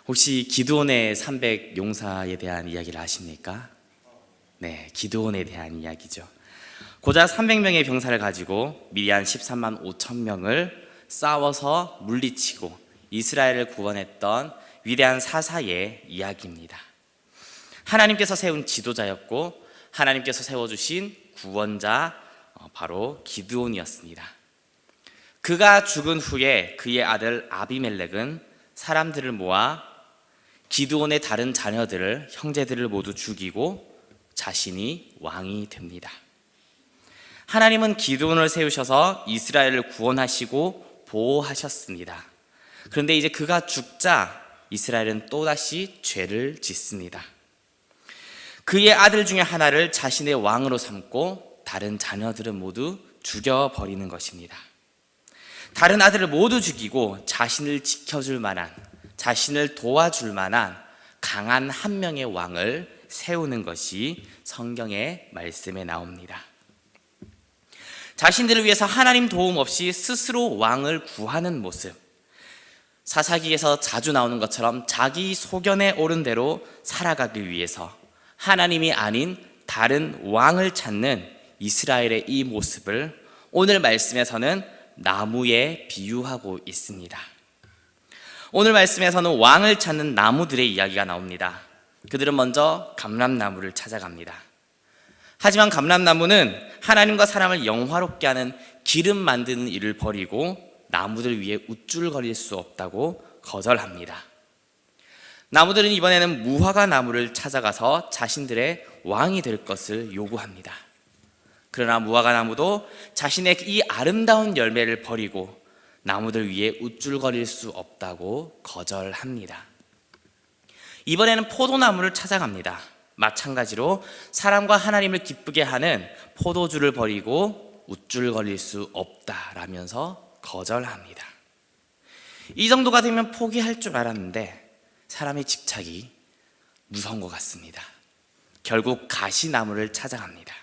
혹시 기드온의 300 용사에 대한 이야기를 아십니까? 네, 기드온에 대한 이야기죠. 고작 300명의 병사를 가지고 미디안 13만 5천 명을 싸워서 물리치고 이스라엘을 구원했던 위대한 사사의 이야기입니다. 하나님께서 세운 지도자였고 하나님께서 세워주신 구원자, 바로 기드온이었습니다. 그가 죽은 후에 그의 아들 아비멜렉은 사람들을 모아 기드온의 다른 자녀들을, 형제들을 모두 죽이고 자신이 왕이 됩니다. 하나님은 기드온을 세우셔서 이스라엘을 구원하시고 보호하셨습니다. 그런데 이제 그가 죽자 이스라엘은 또다시 죄를 짓습니다. 그의 아들 중에 하나를 자신의 왕으로 삼고 다른 자녀들은 모두 죽여버리는 것입니다. 다른 아들을 모두 죽이고 자신을 지켜줄 만한, 자신을 도와줄 만한 강한 한 명의 왕을 세우는 것이 성경의 말씀에 나옵니다. 자신들을 위해서 하나님 도움 없이 스스로 왕을 구하는 모습, 사사기에서 자주 나오는 것처럼 자기 소견에 오른 대로 살아가기 위해서 하나님이 아닌 다른 왕을 찾는 이스라엘의 이 모습을 오늘 말씀에서는 나무에 비유하고 있습니다. 오늘 말씀에서는 왕을 찾는 나무들의 이야기가 나옵니다. 그들은 먼저 감람나무를 찾아갑니다. 하지만 감람나무는 하나님과 사람을 영화롭게 하는 기름 만드는 일을 버리고 나무들 위에 우쭐거릴 수 없다고 거절합니다. 나무들은 이번에는 무화과 나무를 찾아가서 자신들의 왕이 될 것을 요구합니다. 그러나 무화과 나무도 자신의 이 아름다운 열매를 버리고 나무들 위에 우쭐거릴 수 없다고 거절합니다. 이번에는 포도나무를 찾아갑니다. 마찬가지로 사람과 하나님을 기쁘게 하는 포도주를 버리고 우쭐거릴 수 없다라면서 거절합니다. 이 정도가 되면 포기할 줄 알았는데 사람의 집착이 무서운 것 같습니다. 결국 가시나무를 찾아갑니다.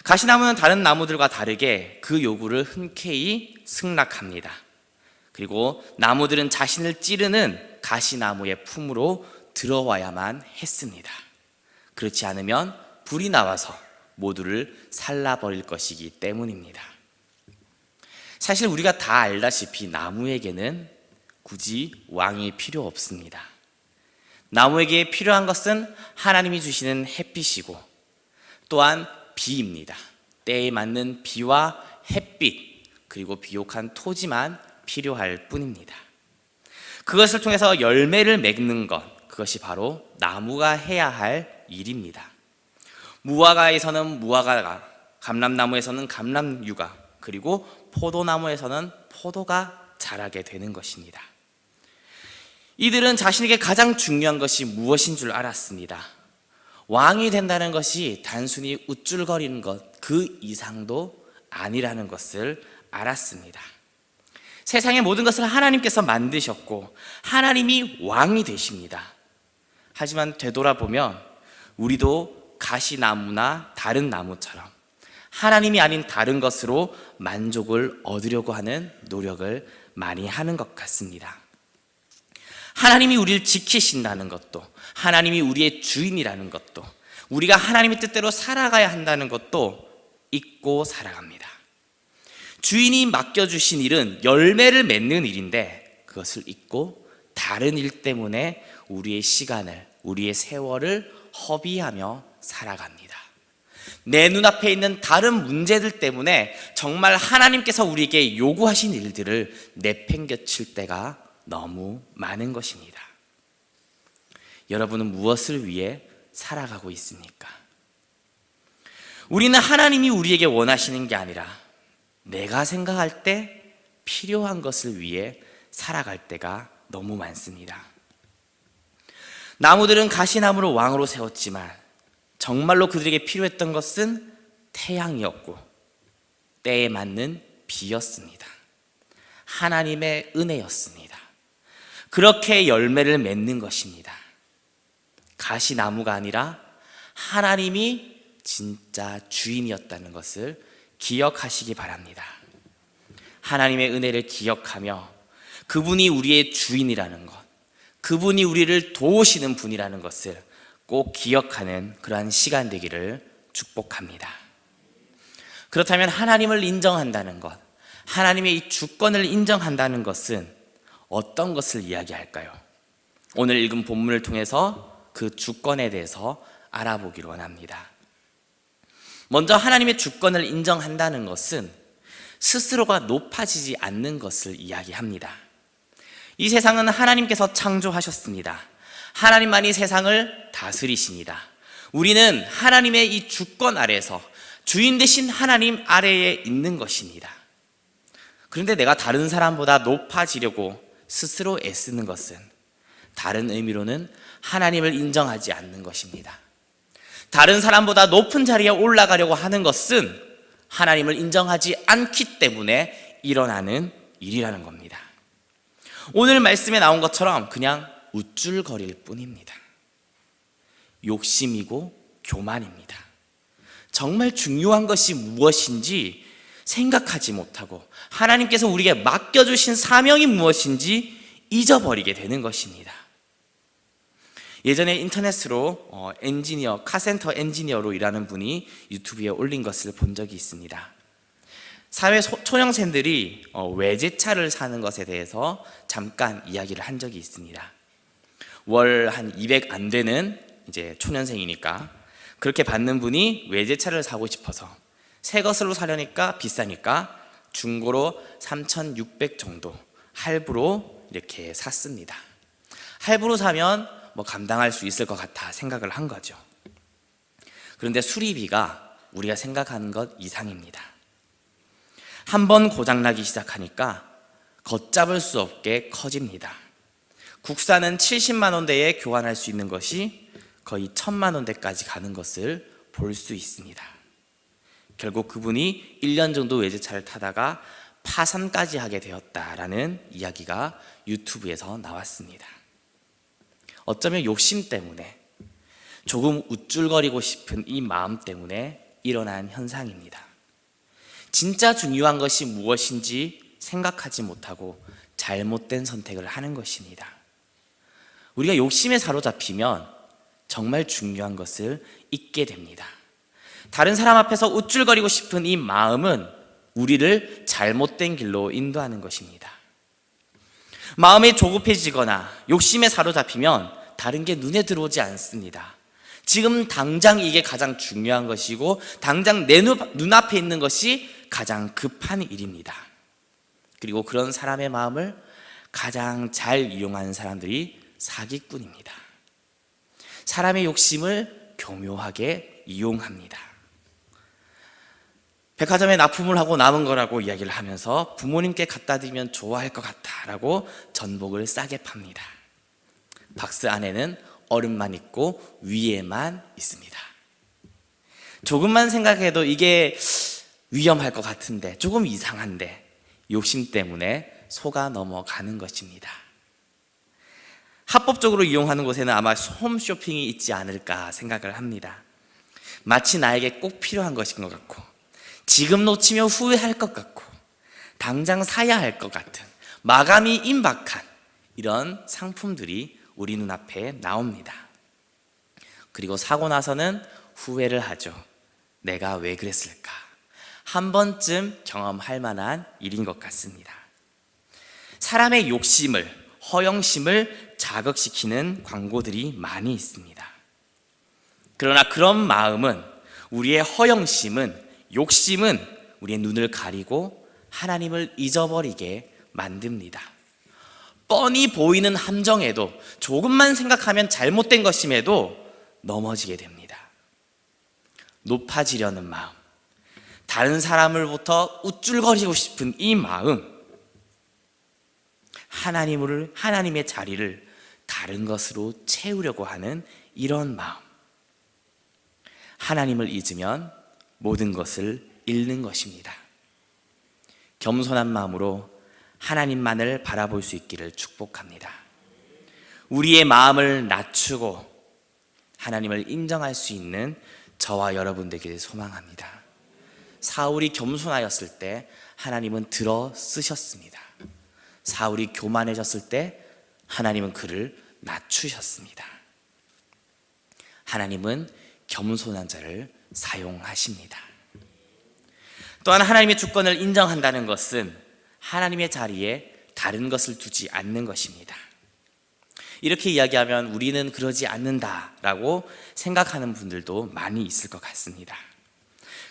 가시나무는 다른 나무들과 다르게 그 요구를 흔쾌히 승낙합니다. 그리고 나무들은 자신을 찌르는 가시나무의 품으로 들어와야만 했습니다. 그렇지 않으면 불이 나와서 모두를 살라버릴 것이기 때문입니다. 사실 우리가 다 알다시피 나무에게는 굳이 왕이 필요 없습니다. 나무에게 필요한 것은 하나님이 주시는 햇빛이고 또한 비입니다. 때에 맞는 비와 햇빛, 그리고 비옥한 토지만 필요할 뿐입니다. 그것을 통해서 열매를 맺는 것, 그것이 바로 나무가 해야 할 일입니다. 무화과에서는 무화과가, 감람나무에서는 감람유가, 그리고 포도나무에서는 포도가 자라게 되는 것입니다. 이들은 자신에게 가장 중요한 것이 무엇인 줄 알았습니다. 왕이 된다는 것이 단순히 우쭐거리는 것 그 이상도 아니라는 것을 알았습니다. 세상의 모든 것을 하나님께서 만드셨고 하나님이 왕이 되십니다. 하지만 되돌아보면 우리도 가시나무나 다른 나무처럼 하나님이 아닌 다른 것으로 만족을 얻으려고 하는 노력을 많이 하는 것 같습니다. 하나님이 우리를 지키신다는 것도, 하나님이 우리의 주인이라는 것도, 우리가 하나님의 뜻대로 살아가야 한다는 것도 잊고 살아갑니다. 주인이 맡겨주신 일은 열매를 맺는 일인데 그것을 잊고 다른 일 때문에 우리의 시간을, 우리의 세월을 허비하며 살아갑니다. 내 눈앞에 있는 다른 문제들 때문에 정말 하나님께서 우리에게 요구하신 일들을 내팽겨칠 때가 너무 많은 것입니다. 여러분은 무엇을 위해 살아가고 있습니까? 우리는 하나님이 우리에게 원하시는 게 아니라 내가 생각할 때 필요한 것을 위해 살아갈 때가 너무 많습니다. 나무들은 가시나무를 왕으로 세웠지만 정말로 그들에게 필요했던 것은 태양이었고 때에 맞는 비였습니다. 하나님의 은혜였습니다. 그렇게 열매를 맺는 것입니다. 가시나무가 아니라 하나님이 진짜 주인이었다는 것을 기억하시기 바랍니다. 하나님의 은혜를 기억하며 그분이 우리의 주인이라는 것, 그분이 우리를 도우시는 분이라는 것을 꼭 기억하는 그러한 시간 되기를 축복합니다. 그렇다면 하나님을 인정한다는 것, 하나님의 이 주권을 인정한다는 것은 어떤 것을 이야기할까요? 오늘 읽은 본문을 통해서 그 주권에 대해서 알아보기로 원합니다. 먼저 하나님의 주권을 인정한다는 것은 스스로가 높아지지 않는 것을 이야기합니다. 이 세상은 하나님께서 창조하셨습니다. 하나님만이 세상을 다스리십니다. 우리는 하나님의 이 주권 아래에서 주인 되신 하나님 아래에 있는 것입니다. 그런데 내가 다른 사람보다 높아지려고 스스로 애쓰는 것은 다른 의미로는 하나님을 인정하지 않는 것입니다. 다른 사람보다 높은 자리에 올라가려고 하는 것은 하나님을 인정하지 않기 때문에 일어나는 일이라는 겁니다. 오늘 말씀에 나온 것처럼 그냥 우쭐거릴 뿐입니다. 욕심이고 교만입니다. 정말 중요한 것이 무엇인지 생각하지 못하고 하나님께서 우리에게 맡겨주신 사명이 무엇인지 잊어버리게 되는 것입니다. 예전에 인터넷으로 카센터 엔지니어로 일하는 분이 유튜브에 올린 것을 본 적이 있습니다. 사회 초년생들이 외제차를 사는 것에 대해서 잠깐 이야기를 한 적이 있습니다. 월 한 200 안 되는 이제 초년생이니까 그렇게 받는 분이 외제차를 사고 싶어서 새 것으로 사려니까 비싸니까 중고로 3,600 정도 할부로 이렇게 샀습니다. 할부로 사면 감당할 수 있을 것 같아 생각을 한 거죠. 그런데 수리비가 우리가 생각하는 것 이상입니다. 한 번 고장나기 시작하니까 걷잡을 수 없게 커집니다. 국산은 70만 원대에 교환할 수 있는 것이 거의 1,000만 원대까지 가는 것을 볼 수 있습니다. 결국 그분이 1년 정도 외제차를 타다가 파산까지 하게 되었다라는 이야기가 유튜브에서 나왔습니다. 어쩌면 욕심 때문에, 조금 우쭐거리고 싶은 이 마음 때문에 일어난 현상입니다. 진짜 중요한 것이 무엇인지 생각하지 못하고 잘못된 선택을 하는 것입니다. 우리가 욕심에 사로잡히면 정말 중요한 것을 잊게 됩니다. 다른 사람 앞에서 우쭐거리고 싶은 이 마음은 우리를 잘못된 길로 인도하는 것입니다. 마음이 조급해지거나 욕심에 사로잡히면 다른 게 눈에 들어오지 않습니다. 지금 당장 이게 가장 중요한 것이고 당장 내 눈앞에 있는 것이 가장 급한 일입니다. 그리고 그런 사람의 마음을 가장 잘 이용하는 사람들이 사기꾼입니다. 사람의 욕심을 교묘하게 이용합니다. 백화점에 납품을 하고 남은 거라고 이야기를 하면서 부모님께 갖다 드리면 좋아할 것 같다라고 전복을 싸게 팝니다. 박스 안에는 얼음만 있고 위에만 있습니다. 조금만 생각해도 이게 위험할 것 같은데, 조금 이상한데 욕심 때문에 속아 넘어가는 것입니다. 합법적으로 이용하는 곳에는 아마 홈쇼핑이 있지 않을까 생각을 합니다. 마치 나에게 꼭 필요한 것인 것 같고, 지금 놓치면 후회할 것 같고, 당장 사야 할 것 같은 마감이 임박한 이런 상품들이 우리 눈앞에 나옵니다. 그리고 사고 나서는 후회를 하죠. 내가 왜 그랬을까? 한 번쯤 경험할 만한 일인 것 같습니다. 사람의 욕심을, 허영심을 자극시키는 광고들이 많이 있습니다. 그러나 그런 마음은, 우리의 허영심은, 욕심은 우리의 눈을 가리고 하나님을 잊어버리게 만듭니다. 뻔히 보이는 함정에도, 조금만 생각하면 잘못된 것임에도 넘어지게 됩니다. 높아지려는 마음, 다른 사람으로부터 우쭐거리고 싶은 이 마음, 하나님의 자리를 다른 것으로 채우려고 하는 이런 마음, 하나님을 잊으면 모든 것을 잃는 것입니다. 겸손한 마음으로 하나님만을 바라볼 수 있기를 축복합니다. 우리의 마음을 낮추고 하나님을 인정할 수 있는 저와 여러분 되기를 소망합니다. 사울이 겸손하였을 때 하나님은 들어 쓰셨습니다. 사울이 교만해졌을 때 하나님은 그를 낮추셨습니다. 하나님은 겸손한 자를 사용하십니다. 또한 하나님의 주권을 인정한다는 것은 하나님의 자리에 다른 것을 두지 않는 것입니다. 이렇게 이야기하면 우리는 그러지 않는다라고 생각하는 분들도 많이 있을 것 같습니다.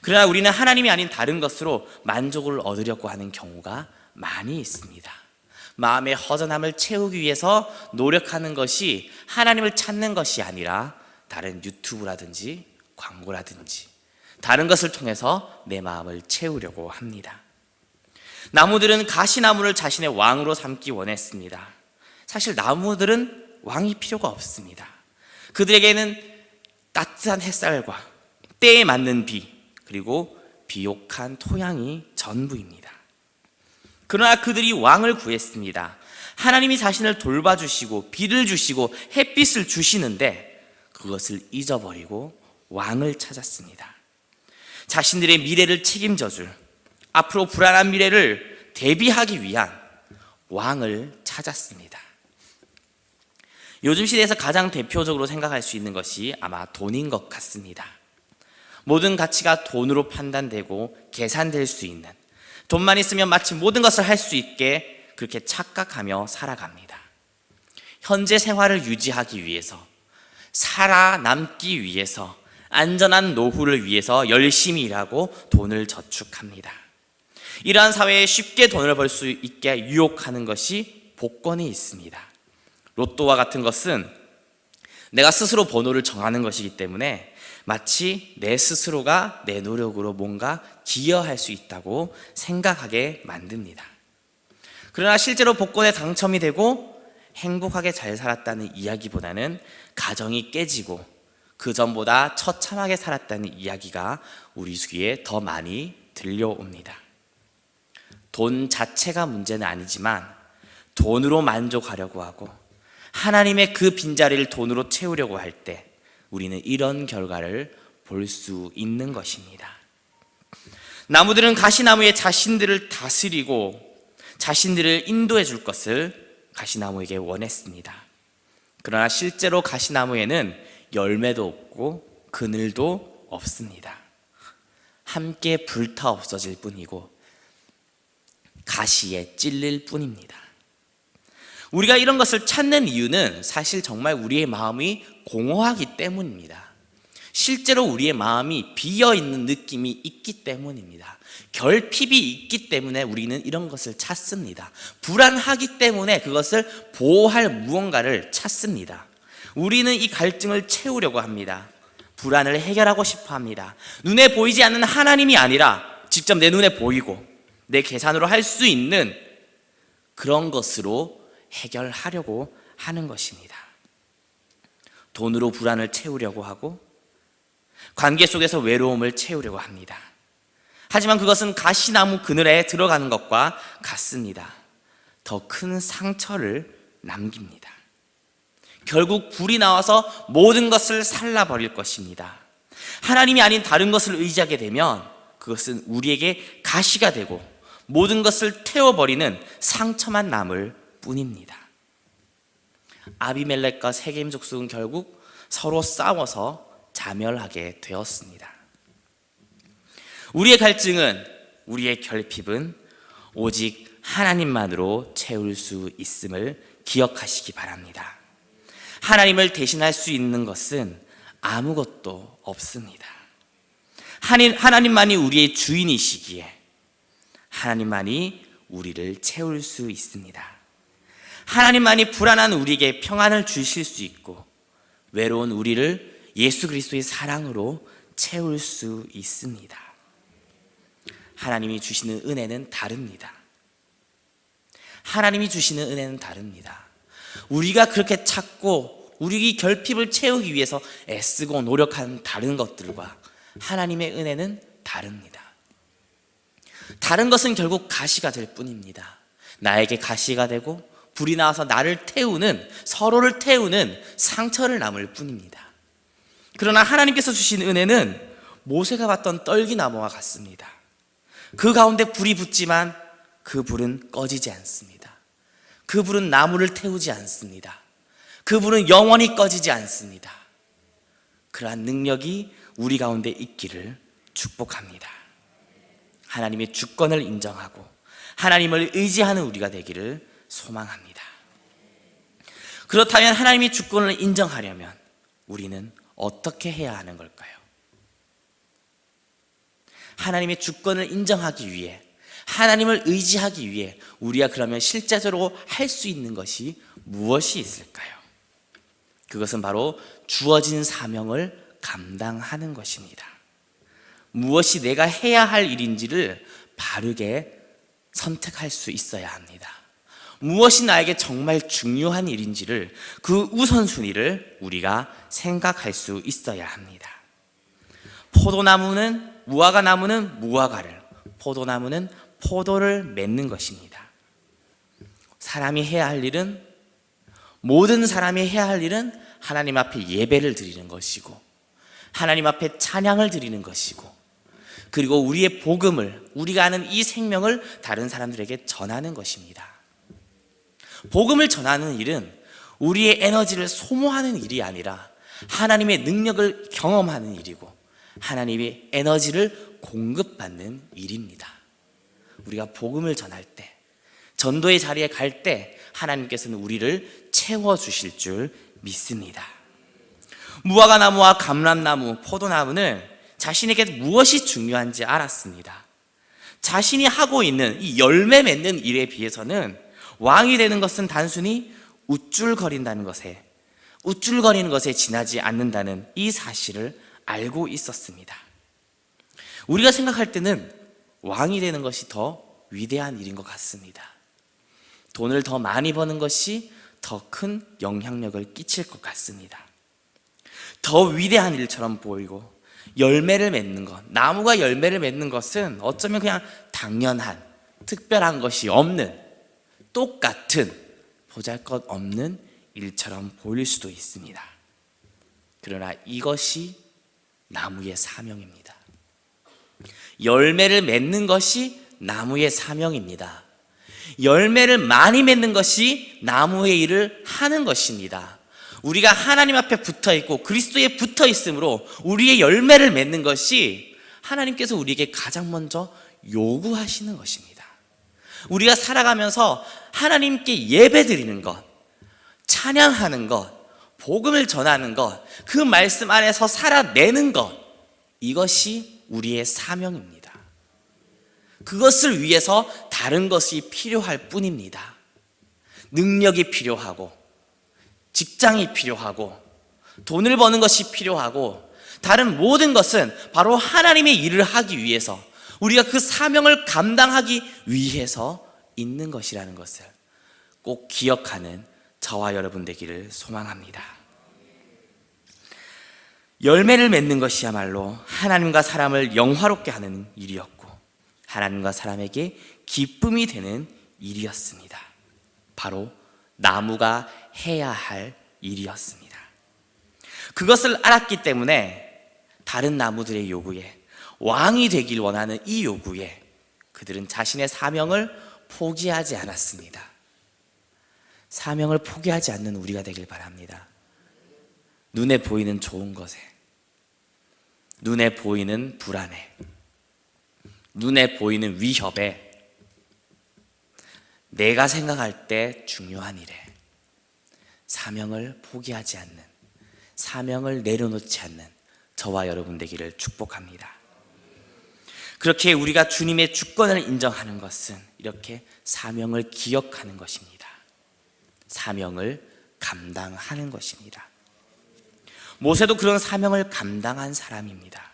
그러나 우리는 하나님이 아닌 다른 것으로 만족을 얻으려고 하는 경우가 많이 있습니다. 마음의 허전함을 채우기 위해서 노력하는 것이 하나님을 찾는 것이 아니라 다른 유튜브라든지 광고라든지 다른 것을 통해서 내 마음을 채우려고 합니다. 나무들은 가시나무를 자신의 왕으로 삼기 원했습니다. 사실 나무들은 왕이 필요가 없습니다. 그들에게는 따뜻한 햇살과 때에 맞는 비, 그리고 비옥한 토양이 전부입니다. 그러나 그들이 왕을 구했습니다. 하나님이 자신을 돌봐주시고 비를 주시고 햇빛을 주시는데 그것을 잊어버리고 왕을 찾았습니다. 자신들의 미래를 책임져줄, 앞으로 불안한 미래를 대비하기 위한 왕을 찾았습니다. 요즘 시대에서 가장 대표적으로 생각할 수 있는 것이 아마 돈인 것 같습니다. 모든 가치가 돈으로 판단되고 계산될 수 있는, 돈만 있으면 마치 모든 것을 할 수 있게 그렇게 착각하며 살아갑니다. 현재 생활을 유지하기 위해서, 살아남기 위해서, 안전한 노후를 위해서 열심히 일하고 돈을 저축합니다. 이러한 사회에 쉽게 돈을 벌 수 있게 유혹하는 것이 복권이 있습니다. 로또와 같은 것은 내가 스스로 번호를 정하는 것이기 때문에 마치 내 스스로가 내 노력으로 뭔가 기여할 수 있다고 생각하게 만듭니다. 그러나 실제로 복권에 당첨이 되고 행복하게 잘 살았다는 이야기보다는 가정이 깨지고 그 전보다 처참하게 살았다는 이야기가 우리 귀에 더 많이 들려옵니다. 돈 자체가 문제는 아니지만 돈으로 만족하려고 하고 하나님의 그 빈자리를 돈으로 채우려고 할 때 우리는 이런 결과를 볼 수 있는 것입니다. 나무들은 가시나무에 자신들을 다스리고 자신들을 인도해 줄 것을 가시나무에게 원했습니다. 그러나 실제로 가시나무에는 열매도 없고 그늘도 없습니다. 함께 불타 없어질 뿐이고 가시에 찔릴 뿐입니다. 우리가 이런 것을 찾는 이유는 사실 정말 우리의 마음이 공허하기 때문입니다. 실제로 우리의 마음이 비어있는 느낌이 있기 때문입니다. 결핍이 있기 때문에 우리는 이런 것을 찾습니다. 불안하기 때문에 그것을 보호할 무언가를 찾습니다. 우리는 이 갈증을 채우려고 합니다. 불안을 해결하고 싶어 합니다. 눈에 보이지 않는 하나님이 아니라 직접 내 눈에 보이고 내 계산으로 할 수 있는 그런 것으로 해결하려고 하는 것입니다. 돈으로 불안을 채우려고 하고 관계 속에서 외로움을 채우려고 합니다. 하지만 그것은 가시나무 그늘에 들어가는 것과 같습니다. 더 큰 상처를 남깁니다. 결국 불이 나와서 모든 것을 살라버릴 것입니다. 하나님이 아닌 다른 것을 의지하게 되면 그것은 우리에게 가시가 되고 모든 것을 태워버리는 상처만 남을 뿐입니다. 아비멜렉과 세겜 족속은 결국 서로 싸워서 자멸하게 되었습니다. 우리의 갈증은, 우리의 결핍은 오직 하나님만으로 채울 수 있음을 기억하시기 바랍니다. 하나님을 대신할 수 있는 것은 아무것도 없습니다. 하나님만이 우리의 주인이시기에 하나님만이 우리를 채울 수 있습니다. 하나님만이 불안한 우리에게 평안을 주실 수 있고 외로운 우리를 예수 그리스도의 사랑으로 채울 수 있습니다. 하나님이 주시는 은혜는 다릅니다. 하나님이 주시는 은혜는 다릅니다. 우리가 그렇게 찾고 우리 결핍을 채우기 위해서 애쓰고 노력하는 다른 것들과 하나님의 은혜는 다릅니다. 다른 것은 결국 가시가 될 뿐입니다. 나에게 가시가 되고 불이 나와서 나를 태우는, 서로를 태우는 상처를 남을 뿐입니다. 그러나 하나님께서 주신 은혜는 모세가 봤던 떨기나무와 같습니다. 그 가운데 불이 붙지만 그 불은 꺼지지 않습니다. 그 불은 나무를 태우지 않습니다. 그분은 영원히 꺼지지 않습니다. 그러한 능력이 우리 가운데 있기를 축복합니다. 하나님의 주권을 인정하고 하나님을 의지하는 우리가 되기를 소망합니다. 그렇다면 하나님의 주권을 인정하려면 우리는 어떻게 해야 하는 걸까요? 하나님의 주권을 인정하기 위해, 하나님을 의지하기 위해 우리가 그러면 실제적으로 할 수 있는 것이 무엇이 있을까요? 그것은 바로 주어진 사명을 감당하는 것입니다. 무엇이 내가 해야 할 일인지를 바르게 선택할 수 있어야 합니다. 무엇이 나에게 정말 중요한 일인지를, 그 우선순위를 우리가 생각할 수 있어야 합니다. 포도나무는, 무화과나무는 무화과를, 포도나무는 포도를 맺는 것입니다. 사람이 해야 할 일은, 모든 사람이 해야 할 일은 하나님 앞에 예배를 드리는 것이고, 하나님 앞에 찬양을 드리는 것이고, 그리고 우리의 복음을, 우리가 아는 이 생명을 다른 사람들에게 전하는 것입니다. 복음을 전하는 일은 우리의 에너지를 소모하는 일이 아니라 하나님의 능력을 경험하는 일이고 하나님의 에너지를 공급받는 일입니다. 우리가 복음을 전할 때, 전도의 자리에 갈 때 하나님께서는 우리를 채워주실 줄 믿습니다. 무화과나무와 감람나무, 포도나무는 자신에게 무엇이 중요한지 알았습니다. 자신이 하고 있는 이 열매 맺는 일에 비해서는 왕이 되는 것은 단순히 우쭐거리는 것에 지나지 않는다는 이 사실을 알고 있었습니다. 우리가 생각할 때는 왕이 되는 것이 더 위대한 일인 것 같습니다. 돈을 더 많이 버는 것이 더 큰 영향력을 끼칠 것 같습니다. 더 위대한 일처럼 보이고, 열매를 맺는 것, 나무가 열매를 맺는 것은 어쩌면 그냥 당연한, 특별한 것이 없는, 똑같은, 보잘것없는 일처럼 보일 수도 있습니다. 그러나 이것이 나무의 사명입니다. 열매를 맺는 것이 나무의 사명입니다. 열매를 많이 맺는 것이 나무의 일을 하는 것입니다. 우리가 하나님 앞에 붙어 있고 그리스도에 붙어 있으므로 우리의 열매를 맺는 것이 하나님께서 우리에게 가장 먼저 요구하시는 것입니다. 우리가 살아가면서 하나님께 예배드리는 것, 찬양하는 것, 복음을 전하는 것, 그 말씀 안에서 살아내는 것, 이것이 우리의 사명입니다. 그것을 위해서 다른 것이 필요할 뿐입니다. 능력이 필요하고, 직장이 필요하고, 돈을 버는 것이 필요하고, 다른 모든 것은 바로 하나님의 일을 하기 위해서, 우리가 그 사명을 감당하기 위해서 있는 것이라는 것을 꼭 기억하는 저와 여러분 되기를 소망합니다. 열매를 맺는 것이야말로 하나님과 사람을 영화롭게 하는 일이었고 하나님과 사람에게 기쁨이 되는 일이었습니다. 바로 나무가 해야 할 일이었습니다. 그것을 알았기 때문에 다른 나무들의 요구에, 왕이 되길 원하는 이 요구에 그들은 자신의 사명을 포기하지 않았습니다. 사명을 포기하지 않는 우리가 되길 바랍니다. 눈에 보이는 좋은 것에, 눈에 보이는 불안에, 눈에 보이는 위협에, 내가 생각할 때 중요한 일에 사명을 포기하지 않는, 사명을 내려놓지 않는 저와 여러분 되기를 축복합니다. 그렇게 우리가 주님의 주권을 인정하는 것은 이렇게 사명을 기억하는 것입니다. 사명을 감당하는 것입니다. 모세도 그런 사명을 감당한 사람입니다.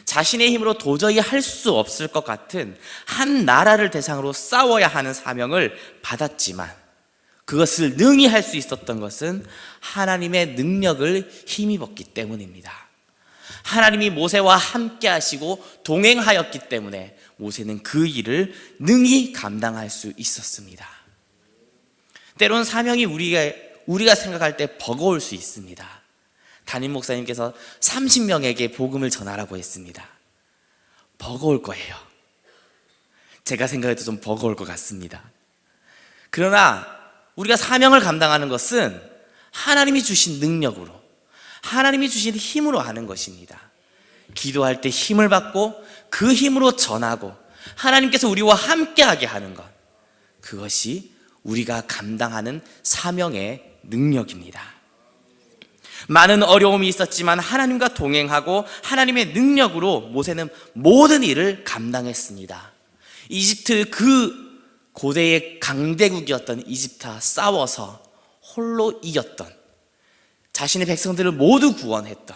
자신의 힘으로 도저히 할 수 없을 것 같은 한 나라를 대상으로 싸워야 하는 사명을 받았지만 그것을 능히 할 수 있었던 것은 하나님의 능력을 힘입었기 때문입니다. 하나님이 모세와 함께 하시고 동행하였기 때문에 모세는 그 일을 능히 감당할 수 있었습니다. 때론 사명이 우리가 생각할 때 버거울 수 있습니다. 담임 목사님께서 30명에게 복음을 전하라고 했습니다. 버거울 거예요. 제가 생각해도 좀 버거울 것 같습니다. 그러나 우리가 사명을 감당하는 것은 하나님이 주신 능력으로, 하나님이 주신 힘으로 하는 것입니다. 기도할 때 힘을 받고 그 힘으로 전하고 하나님께서 우리와 함께하게 하는 것, 그것이 우리가 감당하는 사명의 능력입니다. 많은 어려움이 있었지만 하나님과 동행하고 하나님의 능력으로 모세는 모든 일을 감당했습니다. 이집트, 그 고대의 강대국이었던 이집트와 싸워서 홀로 이겼던, 자신의 백성들을 모두 구원했던,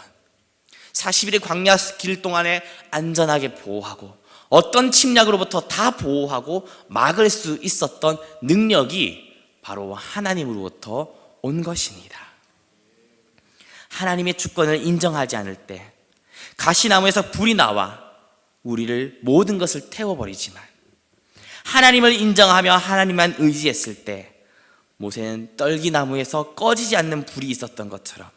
40일의 광야 길 동안에 안전하게 보호하고 어떤 침략으로부터 다 보호하고 막을 수 있었던 능력이 바로 하나님으로부터 온 것입니다. 하나님의 주권을 인정하지 않을 때 가시나무에서 불이 나와 우리를 모든 것을 태워버리지만, 하나님을 인정하며 하나님만 의지했을 때 모세는 떨기나무에서 꺼지지 않는 불이 있었던 것처럼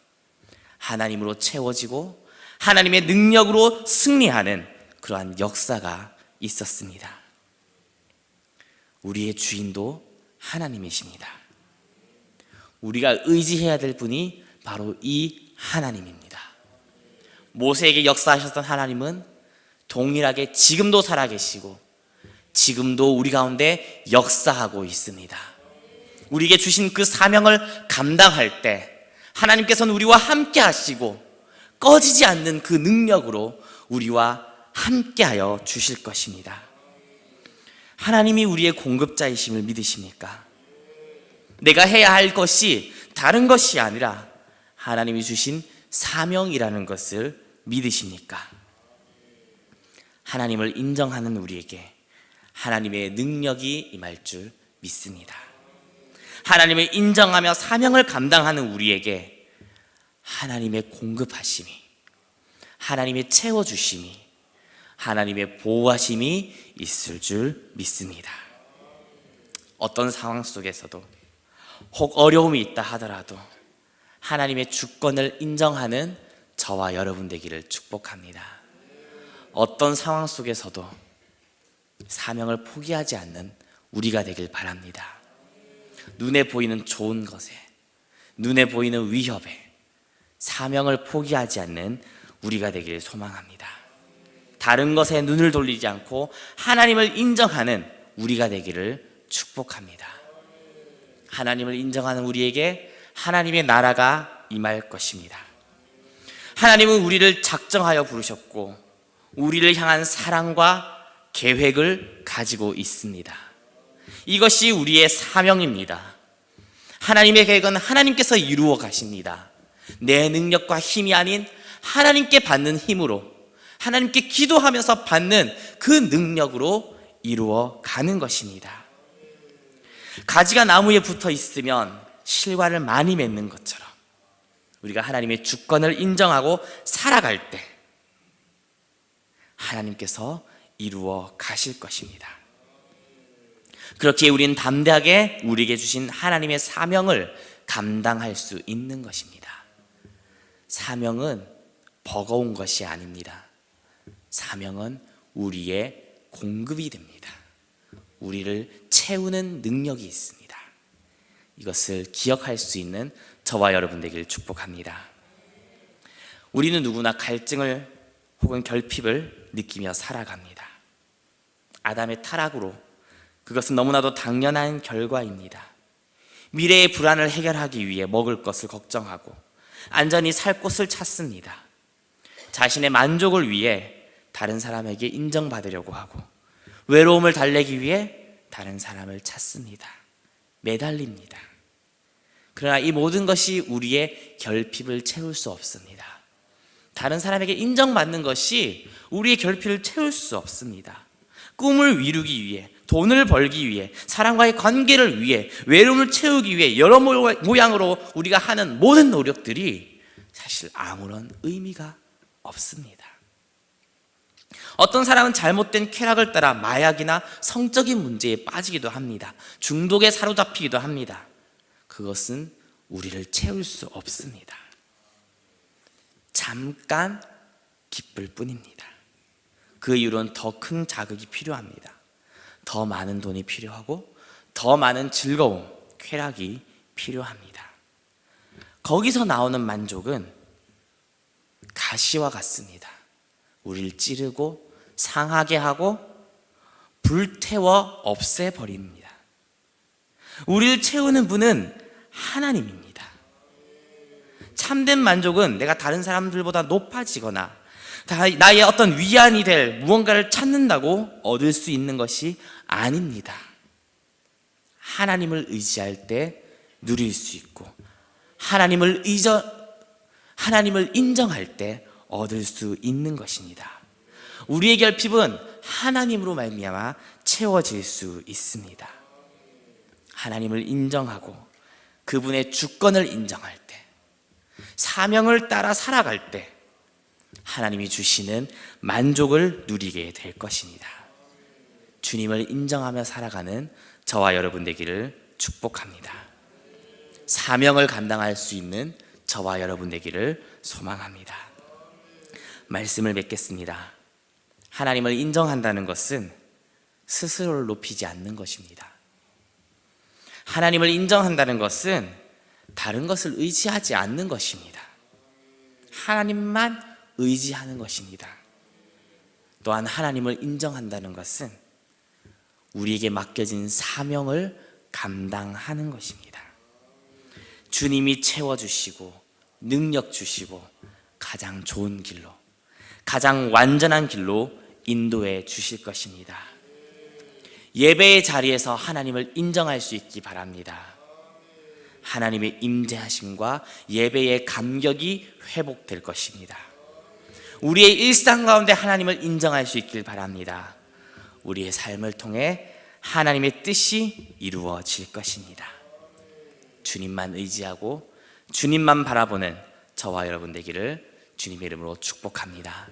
하나님으로 채워지고 하나님의 능력으로 승리하는 그러한 역사가 있었습니다. 우리의 주인도 하나님이십니다. 우리가 의지해야 될 분이 바로 이 하나님입니다. 모세에게 역사하셨던 하나님은 동일하게 지금도 살아계시고 지금도 우리 가운데 역사하고 있습니다. 우리에게 주신 그 사명을 감당할 때 하나님께서는 우리와 함께 하시고 꺼지지 않는 그 능력으로 우리와 함께하여 주실 것입니다. 하나님이 우리의 공급자이심을 믿으십니까? 내가 해야 할 것이 다른 것이 아니라 하나님이 주신 사명이라는 것을 믿으십니까? 하나님을 인정하는 우리에게 하나님의 능력이 임할 줄 믿습니다. 하나님을 인정하며 사명을 감당하는 우리에게 하나님의 공급하심이, 하나님의 채워주심이, 하나님의 보호하심이 있을 줄 믿습니다. 어떤 상황 속에서도 혹 어려움이 있다 하더라도 하나님의 주권을 인정하는 저와 여러분 되기를 축복합니다. 어떤 상황 속에서도 사명을 포기하지 않는 우리가 되길 바랍니다. 눈에 보이는 좋은 것에, 눈에 보이는 위협에 사명을 포기하지 않는 우리가 되기를 소망합니다. 다른 것에 눈을 돌리지 않고 하나님을 인정하는 우리가 되기를 축복합니다. 하나님을 인정하는 우리에게 하나님의 나라가 임할 것입니다. 하나님은 우리를 작정하여 부르셨고 우리를 향한 사랑과 계획을 가지고 있습니다. 이것이 우리의 사명입니다. 하나님의 계획은 하나님께서 이루어 가십니다. 내 능력과 힘이 아닌 하나님께 받는 힘으로, 하나님께 기도하면서 받는 그 능력으로 이루어 가는 것입니다. 가지가 나무에 붙어 있으면 실과를 많이 맺는 것처럼 우리가 하나님의 주권을 인정하고 살아갈 때 하나님께서 이루어 가실 것입니다. 그렇게 우리는 담대하게 우리에게 주신 하나님의 사명을 감당할 수 있는 것입니다. 사명은 버거운 것이 아닙니다. 사명은 우리의 공급이 됩니다. 우리를 채우는 능력이 있습니다. 이것을 기억할 수 있는 저와 여러분 되기를 축복합니다. 우리는 누구나 갈증을 혹은 결핍을 느끼며 살아갑니다. 아담의 타락으로 그것은 너무나도 당연한 결과입니다. 미래의 불안을 해결하기 위해 먹을 것을 걱정하고 안전히 살 곳을 찾습니다. 자신의 만족을 위해 다른 사람에게 인정받으려고 하고 외로움을 달래기 위해 다른 사람을 찾습니다. 매달립니다. 그러나 이 모든 것이 우리의 결핍을 채울 수 없습니다. 다른 사람에게 인정받는 것이 우리의 결핍을 채울 수 없습니다. 꿈을 이루기 위해, 돈을 벌기 위해, 사람과의 관계를 위해, 외로움을 채우기 위해 여러 모양으로 우리가 하는 모든 노력들이 사실 아무런 의미가 없습니다. 어떤 사람은 잘못된 쾌락을 따라 마약이나 성적인 문제에 빠지기도 합니다. 중독에 사로잡히기도 합니다. 그것은 우리를 채울 수 없습니다. 잠깐 기쁠 뿐입니다. 그 이후로는 더 큰 자극이 필요합니다. 더 많은 돈이 필요하고 더 많은 즐거움, 쾌락이 필요합니다. 거기서 나오는 만족은 가시와 같습니다. 우리를 찌르고 상하게 하고 불태워 없애버립니다. 우리를 채우는 분은 하나님입니다. 참된 만족은 내가 다른 사람들보다 높아지거나 나의 어떤 위안이 될 무언가를 찾는다고 얻을 수 있는 것이 아닙니다. 하나님을 의지할 때 누릴 수 있고 하나님을 인정할 때 얻을 수 있는 것입니다. 우리의 결핍은 하나님으로 말미암아 채워질 수 있습니다. 하나님을 인정하고 그분의 주권을 인정할 때, 사명을 따라 살아갈 때 하나님이 주시는 만족을 누리게 될 것입니다. 주님을 인정하며 살아가는 저와 여러분 되기를 축복합니다. 사명을 감당할 수 있는 저와 여러분 되기를 소망합니다. 말씀을 맺겠습니다. 하나님을 인정한다는 것은 스스로를 높이지 않는 것입니다. 하나님을 인정한다는 것은 다른 것을 의지하지 않는 것입니다. 하나님만 의지하는 것입니다. 또한 하나님을 인정한다는 것은 우리에게 맡겨진 사명을 감당하는 것입니다. 주님이 채워주시고 능력 주시고 가장 좋은 길로, 가장 완전한 길로 인도해 주실 것입니다. 예배의 자리에서 하나님을 인정할 수 있기 바랍니다. 하나님의 임재하심과 예배의 감격이 회복될 것입니다. 우리의 일상 가운데 하나님을 인정할 수 있길 바랍니다. 우리의 삶을 통해 하나님의 뜻이 이루어질 것입니다. 주님만 의지하고 주님만 바라보는 저와 여러분 되기를 주님의 이름으로 축복합니다.